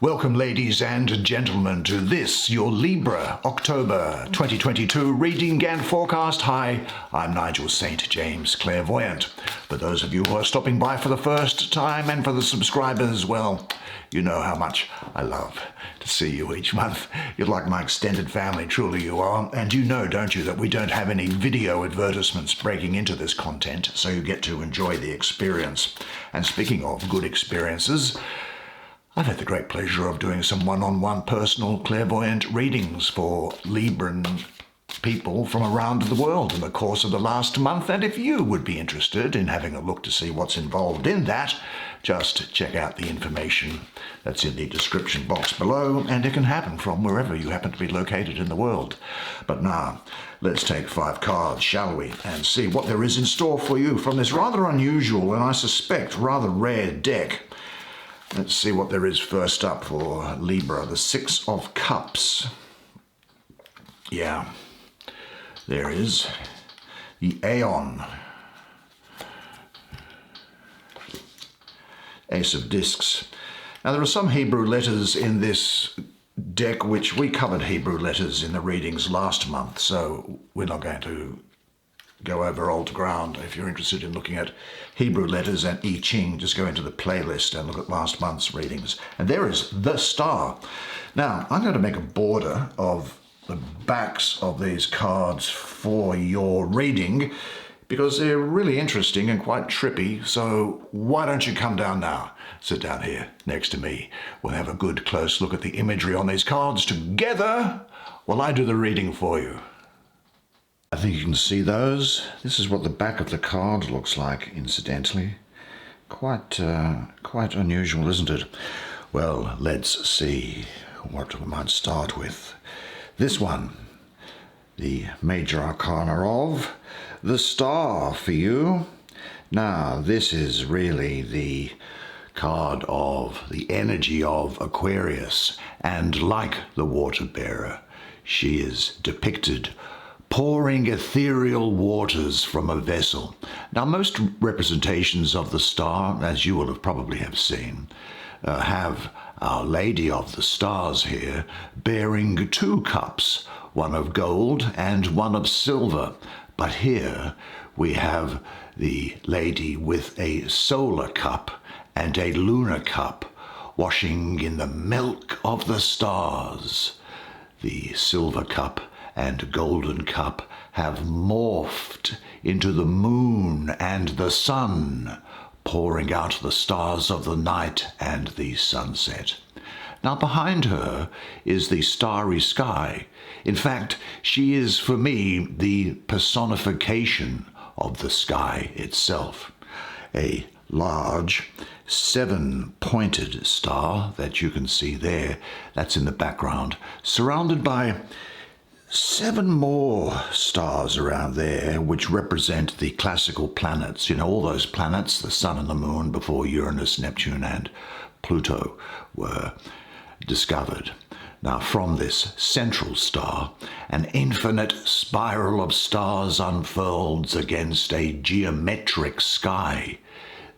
Welcome, ladies and gentlemen, to this, your Libra October 2022 reading and forecast. Hi, I'm Nigel Saint James, clairvoyant. For those of you who are stopping by for the first time and for the subscribers, well, you know how much I love to see you each month. You're like my extended family, truly you are. And you know, don't you, that we don't have any video advertisements breaking into this content, so you get to enjoy the experience. And speaking of good experiences, I've had the great pleasure of doing some one-on-one personal clairvoyant readings for Libran people from around the world in the course of the last month. And if you would be interested in having a look to see what's involved in that, just check out the information that's in the description box below, and it can happen from wherever you happen to be located in the world. But now, let's take 5 cards, shall we, and see what there is in store for you from this rather unusual and I suspect rather rare deck. Let's see what there is first up for Libra, the 6 of Cups. Yeah, there is the Aeon, Ace of Discs. Now there are some Hebrew letters in this deck, which we covered Hebrew letters in the readings last month, so we're not going to go over old ground. If you're interested in looking at Hebrew letters and I Ching, just go into the playlist and look at last month's readings. And there is the star. Now, I'm going to make a border of the backs of these cards for your reading because they're really interesting and quite trippy. So why don't you come down now? Sit down here next to me. We'll have a good close look at the imagery on these cards together while I do the reading for you. I think you can see those. This is what the back of the card looks like, incidentally. Quite unusual, isn't it? Well, let's see what we might start with. This one, the major arcana of the star for you. Now, this is really the card of the energy of Aquarius, and like the water bearer, she is depicted pouring ethereal waters from a vessel. Now, most representations of the star, as you will have probably have seen, have Our Lady of the Stars here bearing 2 cups, one of gold and one of silver. But here we have the lady with a solar cup and a lunar cup, washing in the milk of the stars. The silver cup and golden cup have morphed into the moon and the sun, pouring out the stars of the night and the sunset. Now behind her is the starry sky. In fact, she is for me the personification of the sky itself. A large 7-pointed star that you can see there, that's in the background, surrounded by 7 more stars around there, which represent the classical planets. You know, all those planets, the sun and the moon, before Uranus, Neptune, and Pluto were discovered. Now, from this central star, an infinite spiral of stars unfolds against a geometric sky,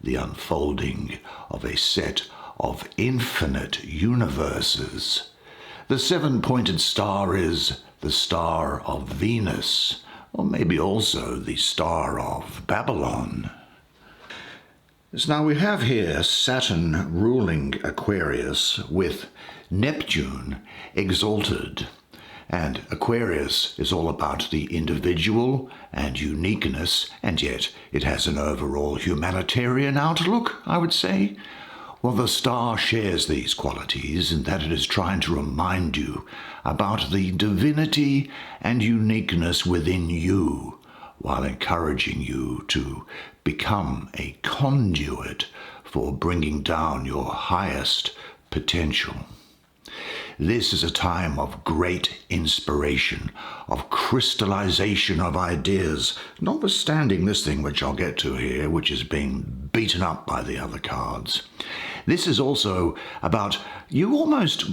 the unfolding of a set of infinite universes. The 7-pointed star is the star of Venus, or maybe also the star of Babylon. So now we have here Saturn ruling Aquarius with Neptune exalted. And Aquarius is all about the individual and uniqueness, and yet it has an overall humanitarian outlook, I would say. Well, the star shares these qualities in that it is trying to remind you about the divinity and uniqueness within you, while encouraging you to become a conduit for bringing down your highest potential. This is a time of great inspiration, of crystallization of ideas, notwithstanding this thing which I'll get to here, which is being beaten up by the other cards. This is also about you almost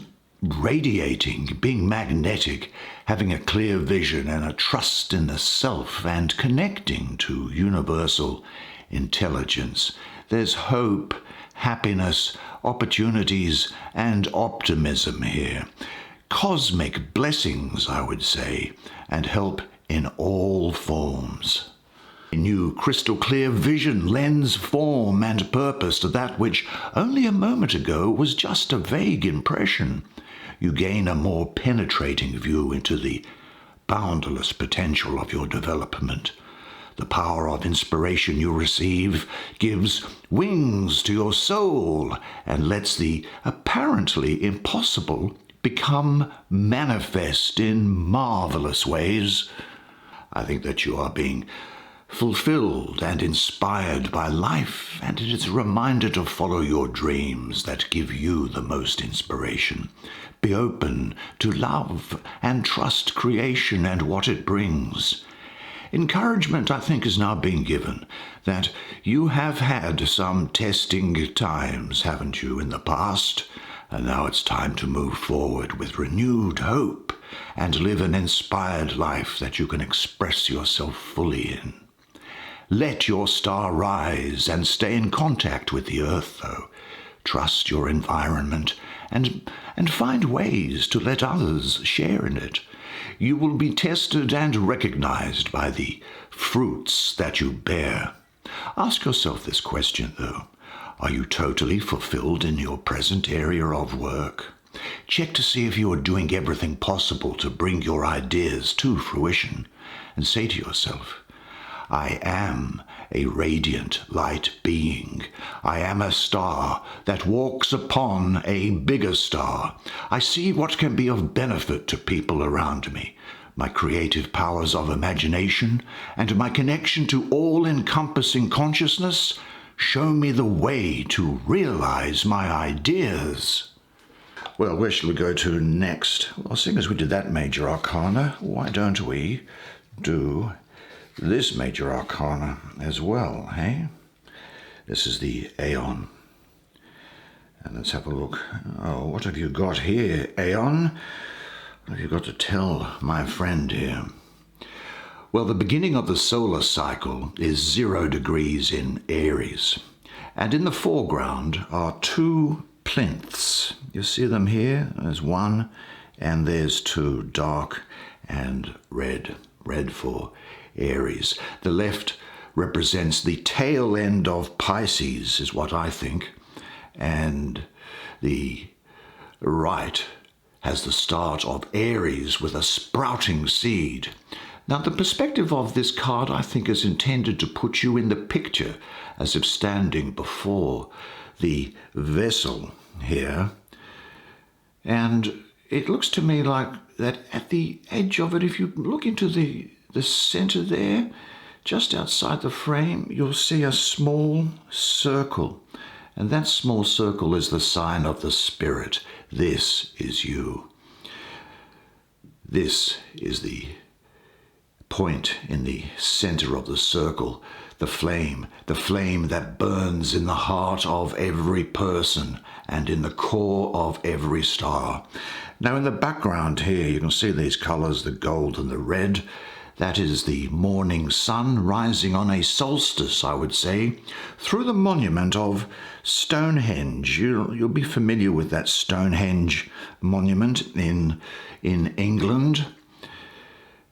radiating, being magnetic, having a clear vision and a trust in the self, and connecting to universal intelligence. There's hope happiness, opportunities, and optimism here. Cosmic blessings, I would say, and help in all forms. A new crystal clear vision lends form and purpose to that which only a moment ago was just a vague impression. You gain a more penetrating view into the boundless potential of your development. The power of inspiration you receive gives wings to your soul and lets the apparently impossible become manifest in marvelous ways. I think that you are being fulfilled and inspired by life, and it is a reminder to follow your dreams that give you the most inspiration. Be open to love and trust creation and what it brings. Encouragement, I think, is now being given that you have had some testing times, haven't you, in the past? And now it's time to move forward with renewed hope and live an inspired life that you can express yourself fully in. Let your star rise and stay in contact with the earth, though. Trust your environment and find ways to let others share in it. You will be tested and recognized by the fruits that you bear. Ask yourself this question, though. Are you totally fulfilled in your present area of work? Check to see if you are doing everything possible to bring your ideas to fruition, and say to yourself, I am a radiant light being. I am a star that walks upon a bigger star. I see what can be of benefit to people around me. My creative powers of imagination and my connection to all-encompassing consciousness show me the way to realize my ideas. Well, where shall we go to next? Well, seeing as we did that major arcana, why don't we do this major arcana as well, hey? This is the Aeon. And let's have a look. Oh, what have you got here, Aeon? What have you got to tell my friend here? Well, the beginning of the solar cycle is 0 degrees in Aries. And in the foreground are 2 plinths. You see them here? There's 1 and there's 2, dark and red. Red for Aries. The left represents the tail end of Pisces, is what I think, and the right has the start of Aries with a sprouting seed. Now, the perspective of this card, I think, is intended to put you in the picture as if standing before the vessel here, and it looks to me like that at the edge of it, if you look into the center there, just outside the frame, you'll see a small circle. And that small circle is the sign of the spirit. This is you. This is the point in the center of the circle, the flame that burns in the heart of every person and in the core of every star. Now, in the background here, you can see these colors, the gold and the red. That is the morning sun rising on a solstice, I would say, through the monument of Stonehenge. You'll be familiar with that Stonehenge monument in England.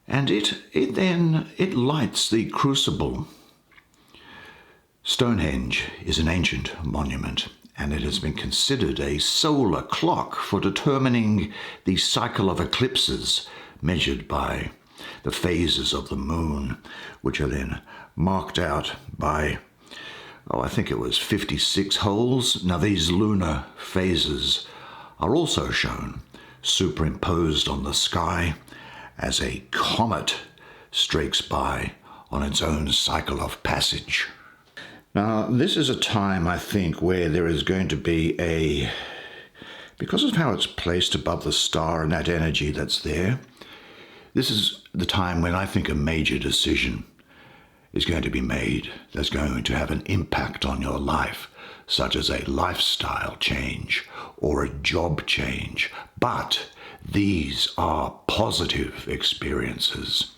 And it lights the crucible. Stonehenge is an ancient monument, and it has been considered a solar clock for determining the cycle of eclipses measured by the phases of the moon, which are then marked out by, I think it was 56 holes. Now, these lunar phases are also shown superimposed on the sky as a comet streaks by on its own cycle of passage. Now, this is a time, I think, where there is going to be because of how it's placed above the star and that energy that's there, this is the time when I think a major decision is going to be made that's going to have an impact on your life, such as a lifestyle change or a job change. But these are positive experiences.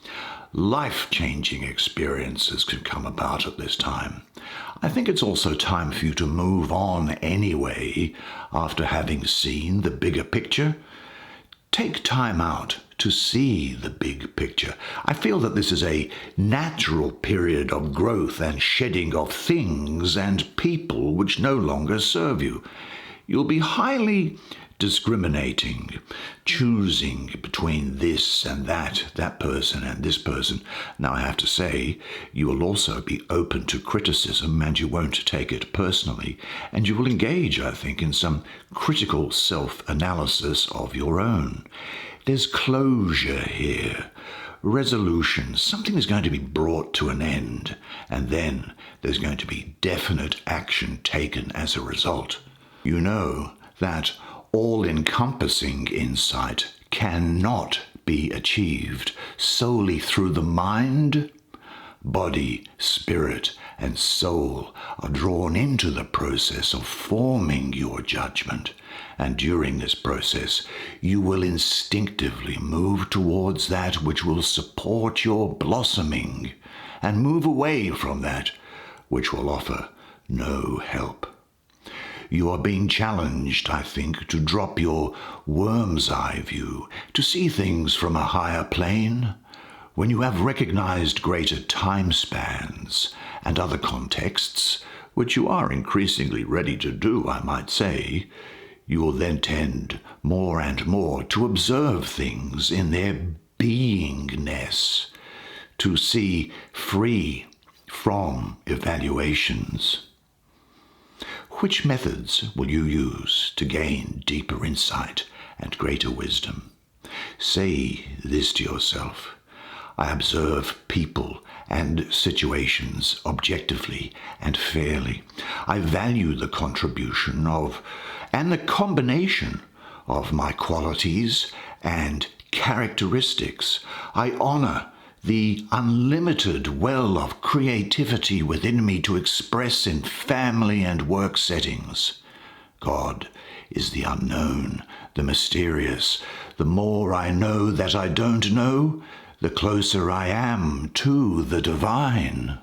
life-changing experiences can come about at this time. I think it's also time for you to move on anyway after having seen the bigger picture. Take time out to see the big picture. I feel that this is a natural period of growth and shedding of things and people which no longer serve you. You'll be highly discriminating, choosing between this and that person and this person. Now, I have to say, you will also be open to criticism and you won't take it personally, and you will engage, I think, in some critical self-analysis of your own. There's closure here, resolution. Something is going to be brought to an end, and then there's going to be definite action taken as a result. You know that all-encompassing insight cannot be achieved solely through the mind. Body, spirit, and soul are drawn into the process of forming your judgment, and during this process you will instinctively move towards that which will support your blossoming, and move away from that which will offer no help. You are being challenged, I think, to drop your worm's eye view, to see things from a higher plane. When you have recognized greater time spans and other contexts, which you are increasingly ready to do, I might say, you will then tend more and more to observe things in their beingness, to see free from evaluations. Which methods will you use to gain deeper insight and greater wisdom? Say this to yourself: I observe people and situations objectively and fairly. I value the contribution of and the combination of my qualities and characteristics. I honor the unlimited well of creativity within me to express in family and work settings. God is the unknown, the mysterious. The more I know that I don't know, the closer I am to the divine.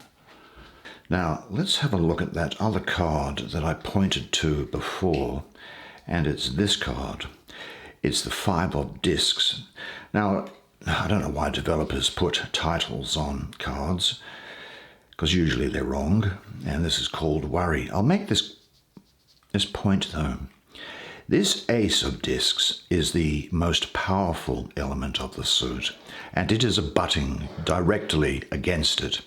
Now, let's have a look at that other card that I pointed to before, and it's this card. It's the Five of Discs. Now, I don't know why developers put titles on cards, because usually they're wrong, and this is called worry. I'll make this point, though. This Ace of Discs is the most powerful element of the suit, and it is abutting directly against it.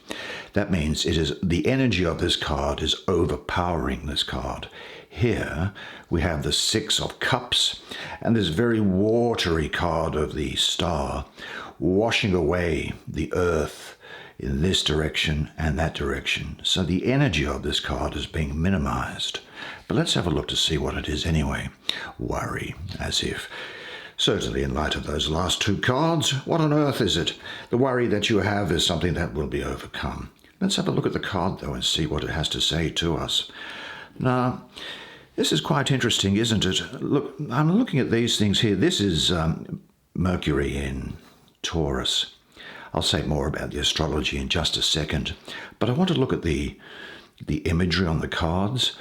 That means the energy of this card is overpowering this card. Here we have the Six of Cups and this very watery card of the Star, washing away the earth in this direction and that direction. So the energy of this card is being minimized. But let's have a look to see what it is anyway. Worry, as if. Certainly in light of those last two cards, what on earth is it? The worry that you have is something that will be overcome. Let's have a look at the card, though, and see what it has to say to us. Now, this is quite interesting, isn't it? Look, I'm looking at these things here. This is Mercury in Taurus. I'll say more about the astrology in just a second, but I want to look at the imagery on the cards.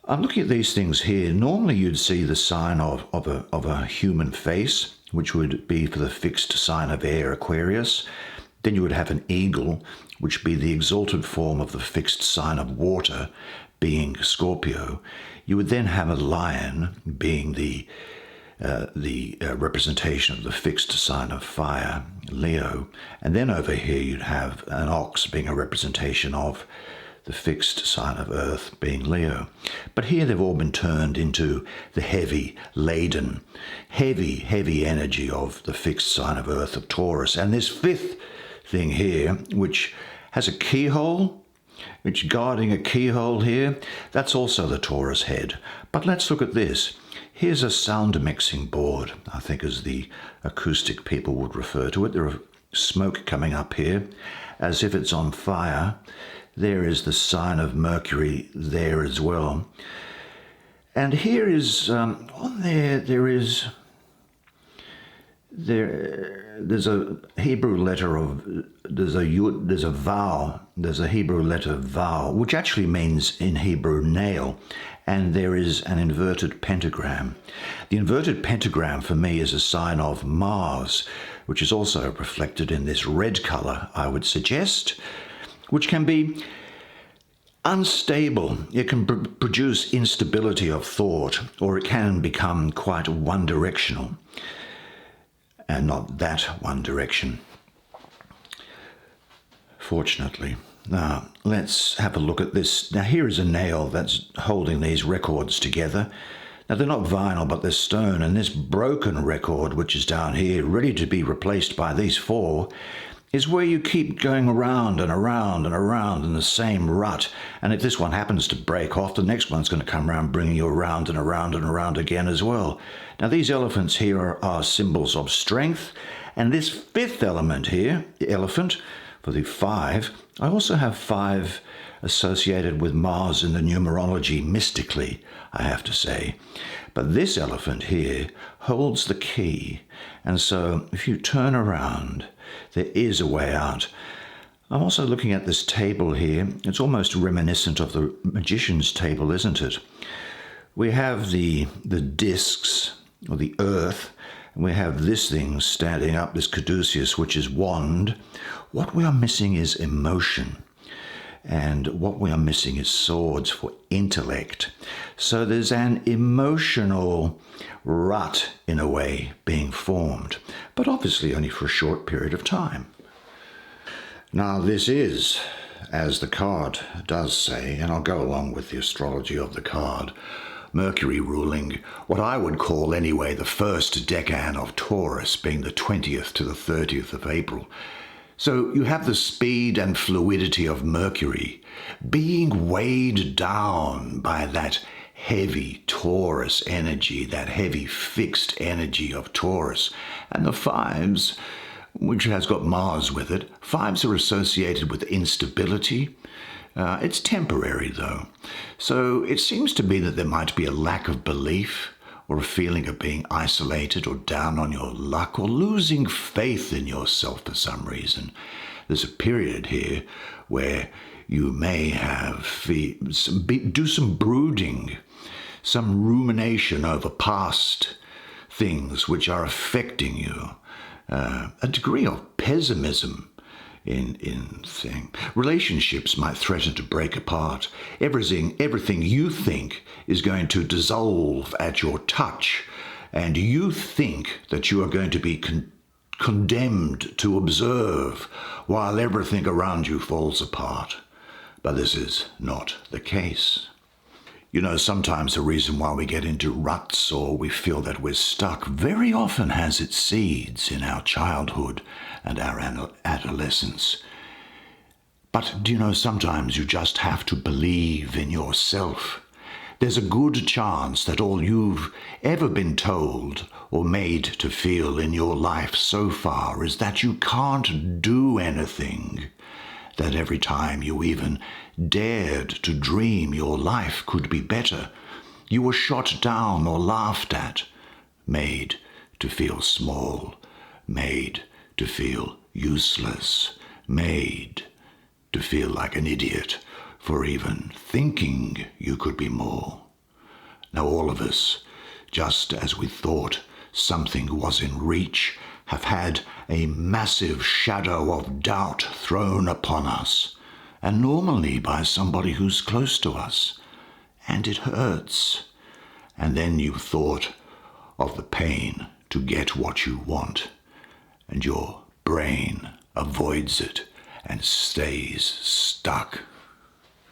I'm looking at these things here. Normally you'd see the sign of a human face, which would be for the fixed sign of air, Aquarius. Then you would have an eagle, which would be the exalted form of the fixed sign of water, being Scorpio. You would then have a lion, being the representation of the fixed sign of fire, Leo. And then over here you'd have an ox, being a representation of the fixed sign of earth, being Leo. But here they've all been turned into the heavy, laden, heavy energy of the fixed sign of earth of Taurus. And this fifth thing here, which has a keyhole, which guarding a keyhole here, that's also the Taurus head. But let's look at this. Here's a sound mixing board, I think as the acoustic people would refer to it. There are smoke coming up here as if it's on fire. There is the sign of Mercury there as well. And here is, on there is there's a Hebrew letter of, there's a yud, there's a vowel, there's a Hebrew letter vowel, which actually means in Hebrew nail, and there is an inverted pentagram. The inverted pentagram for me is a sign of Mars, which is also reflected in this red color, I would suggest, which can be unstable. It can produce instability of thought, or it can become quite one-directional, and not that one direction, fortunately. Now, let's have a look at this. Now, here is a nail that's holding these records together. Now, they're not vinyl, but they're stone, and this broken record, which is down here, ready to be replaced by these four, is where you keep going around and around and around in the same rut. And if this one happens to break off, the next one's going to come around, bringing you around and around and around again as well. Now, these elephants here are symbols of strength. And this fifth element here, the elephant, for the 5, I also have 5 associated with Mars in the numerology, mystically, I have to say. But this elephant here holds the key. And so if you turn around, there is a way out. I'm also looking at this table here. It's almost reminiscent of the magician's table, isn't it? We have the discs, or the earth, and we have this thing standing up, this caduceus, which is wand. What we are missing is emotion. And what we are missing is swords for intellect. So there's an emotional rut, in a way, being formed, but obviously only for a short period of time. Now, this is, as the card does say, and I'll go along with the astrology of the card, Mercury ruling what I would call, anyway, the first decan of Taurus, being the 20th to the 30th of April. So you have the speed and fluidity of Mercury being weighed down by that heavy Taurus energy, that heavy fixed energy of Taurus. And the 5s, which has got Mars with it, 5s are associated with instability. It's temporary, though. So it seems to be that there might be a lack of belief, or a feeling of being isolated or down on your luck, or losing faith in yourself for some reason. There's a period here where you may have do some brooding, some rumination over past things which are affecting you, a degree of pessimism in thing. Relationships might threaten to break apart. Everything you think is going to dissolve at your touch, and you think that you are going to be condemned to observe while everything around you falls apart. But this is not the case. You know, sometimes the reason why we get into ruts or we feel that we're stuck very often has its seeds in our childhood and our adolescence. But do you know, sometimes you just have to believe in yourself. There's a good chance that all you've ever been told or made to feel in your life so far is that you can't do anything. That every time you even dared to dream your life could be better, you were shot down or laughed at, made to feel small, made to feel useless, made to feel like an idiot for even thinking you could be more. Now all of us, just as we thought something was in reach, have had a massive shadow of doubt thrown upon us, and normally by somebody who's close to us, and it hurts. And then you thought of the pain to get what you want, and your brain avoids it and stays stuck.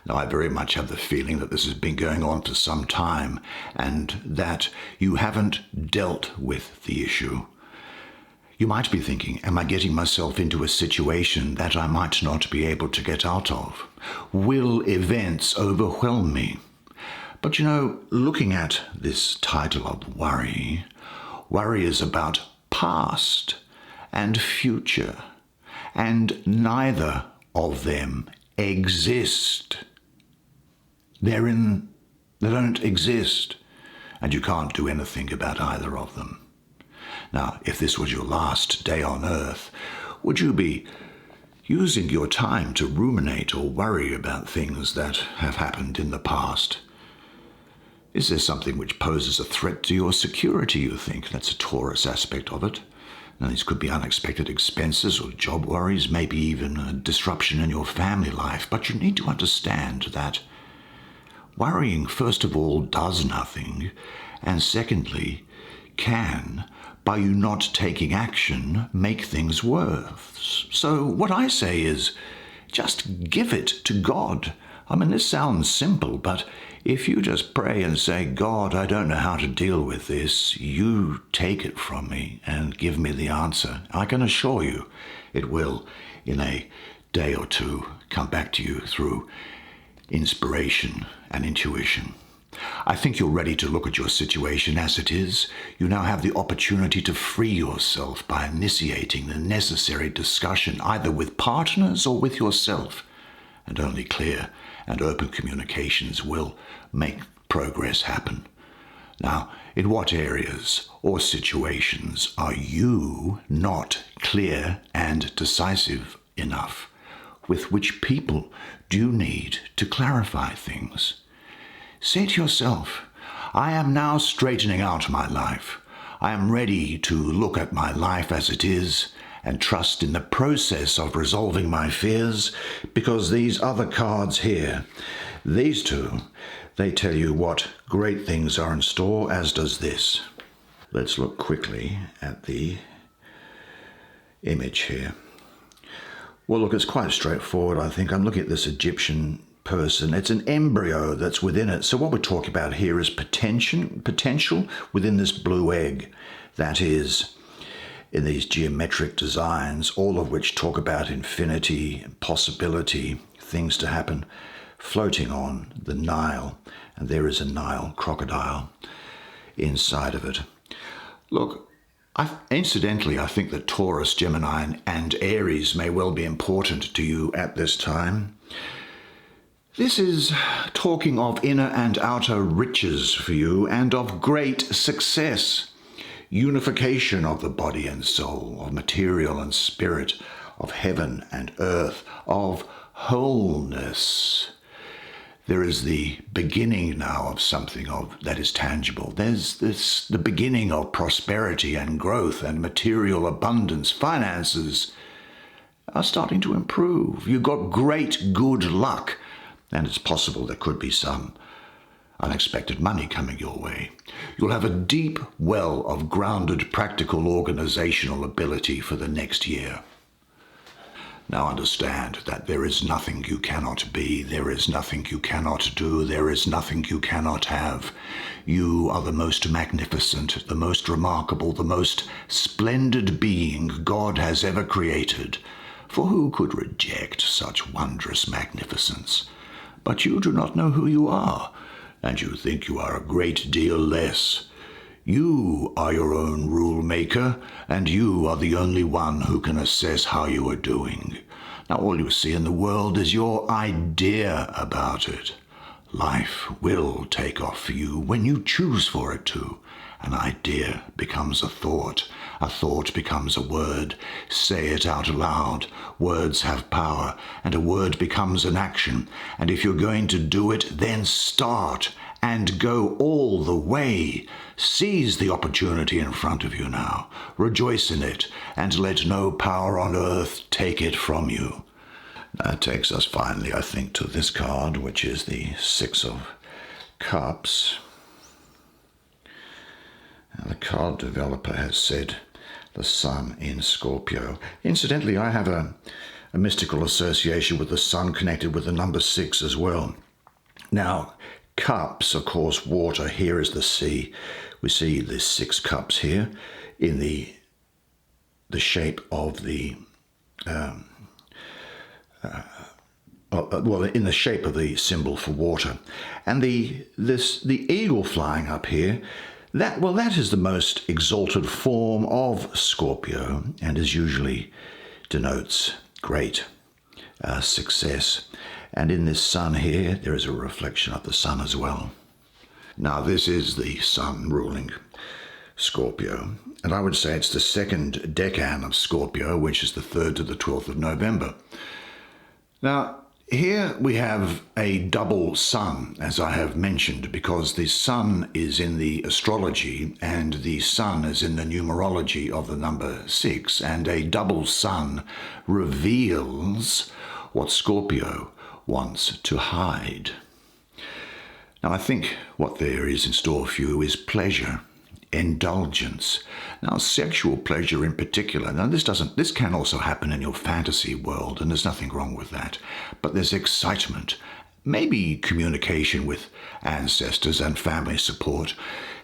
Now, I very much have the feeling that this has been going on for some time, and that you haven't dealt with the issue. You might be thinking, am I getting myself into a situation that I might not be able to get out of? Will events overwhelm me? But you know, looking at this title of worry is about past and future, and neither of them exist. They don't exist, and you can't do anything about either of them. Now, if this was your last day on Earth, would you be using your time to ruminate or worry about things that have happened in the past? Is there something which poses a threat to your security, you think? That's a Taurus aspect of it. Now, these could be unexpected expenses or job worries, maybe even a disruption in your family life. But you need to understand that worrying, first of all, does nothing, and secondly, can, by you not taking action, make things worse. So what I say is, just give it to God. I mean, this sounds simple, but if you just pray and say, God, I don't know how to deal with this, you take it from me and give me the answer, I can assure you it will, in a day or two, come back to you through inspiration and intuition. I think you're ready to look at your situation as it is. You now have the opportunity to free yourself by initiating the necessary discussion, either with partners or with yourself. And only clear and open communications will make progress happen. Now, in what areas or situations are you not clear and decisive enough? With which people do you need to clarify things? Say to yourself, I am now straightening out my life. I am ready to look at my life as it is and trust in the process of resolving my fears, because these other cards here, these two, they tell you what great things are in store, as does this. Let's look quickly at the image here. Well, look, it's quite straightforward, I think. I'm looking at this Egyptian person. It's an embryo that's within it. So what we're talking about here is potential within this blue egg. That is, in these geometric designs, all of which talk about infinity, possibility, things to happen, floating on the Nile. And there is a Nile crocodile inside of it. Look, incidentally, I think that Taurus, Gemini, and Aries may well be important to you at this time. This is talking of inner and outer riches for you and of great success. Unification of the body and soul, of material and spirit, of heaven and earth, of wholeness. There is the beginning now of something that is tangible. There's the beginning of prosperity and growth and material abundance. Finances are starting to improve. You've got great good luck, and it's possible there could be some unexpected money coming your way. You'll have a deep well of grounded, practical, organizational ability for the next year. Now understand that there is nothing you cannot be, there is nothing you cannot do, there is nothing you cannot have. You are the most magnificent, the most remarkable, the most splendid being God has ever created. For who could reject such wondrous magnificence? But you do not know who you are, and you think you are a great deal less. You are your own rule maker, and you are the only one who can assess how you are doing. Now all you see in the world is your idea about it. Life will take off for you when you choose for it to. An idea becomes a thought becomes a word. Say it out loud. Words have power, and a word becomes an action. And if you're going to do it, then start and go all the way. Seize the opportunity in front of you now. Rejoice in it, and let no power on earth take it from you. That takes us finally, I think, to this card, which is the Six of Cups. Now, the card developer has said the Sun in Scorpio. Incidentally, I have a mystical association with the Sun connected with the number 6 as well. Now, cups, of course, water. Here is the sea. We see the 6 cups here in the shape of the in the shape of the symbol for water, and the eagle flying up here. That is the most exalted form of Scorpio, and is usually denotes great success. And in this sun here, there is a reflection of the sun as well. Now, this is the sun ruling Scorpio, And I would say it's the second decan of Scorpio, which is the 3rd to the 12th of November. Now, here we have a double sun, as I have mentioned, because the sun is in the astrology and the sun is in the numerology of the number 6, and a double sun reveals what Scorpio wants to hide. Now, I think what there is in store for you is pleasure, indulgence. Now, sexual pleasure in particular. Now, this can also happen in your fantasy world, and there's nothing wrong with that. But there's excitement, maybe communication with ancestors and family support.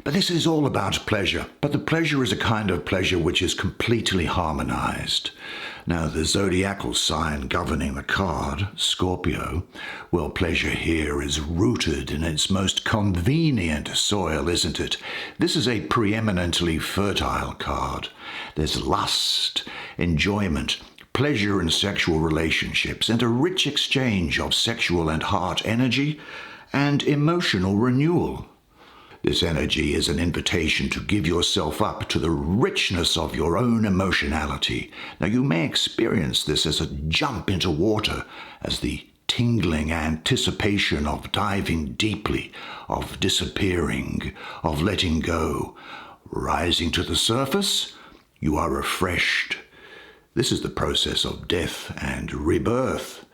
But this is all about pleasure. But the pleasure is a kind of pleasure which is completely harmonized. Now, the zodiacal sign governing the card, Scorpio, well, pleasure here is rooted in its most convenient soil, isn't it? This is a preeminently fertile card. There's lust, enjoyment, pleasure in sexual relationships, and a rich exchange of sexual and heart energy and emotional renewal. This energy is an invitation to give yourself up to the richness of your own emotionality. Now, you may experience this as a jump into water, as the tingling anticipation of diving deeply, of disappearing, of letting go. Rising to the surface, you are refreshed. This is the process of death and rebirth.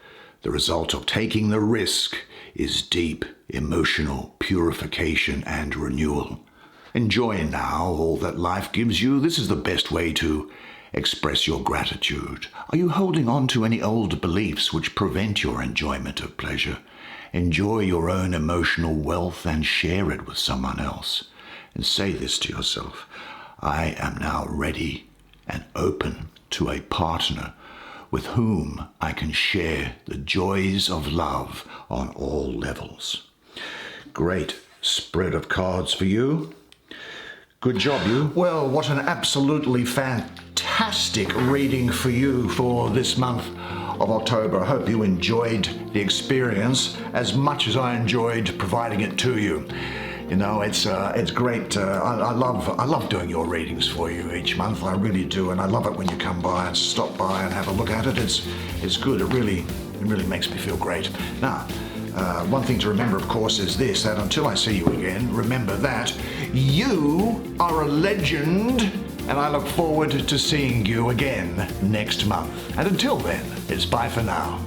The result of taking the risk is deep emotional purification and renewal. Enjoy now all that life gives you. This is the best way to express your gratitude. Are you holding on to any old beliefs which prevent your enjoyment of pleasure? Enjoy your own emotional wealth and share it with someone else. And say this to yourself: I am now ready and open to a partner with whom I can share the joys of love on all levels. Great spread of cards for you. Good job, you. Well, what an absolutely fantastic reading for you for this month of October. I hope you enjoyed the experience as much as I enjoyed providing it to you. You know, it's great. I love doing your readings for you each month. I really do, and I love it when you come by and stop by and have a look at it. It's good. It really makes me feel great. Now, one thing to remember, of course, is this: that until I see you again, remember that you are a legend, and I look forward to seeing you again next month. And until then, it's bye for now.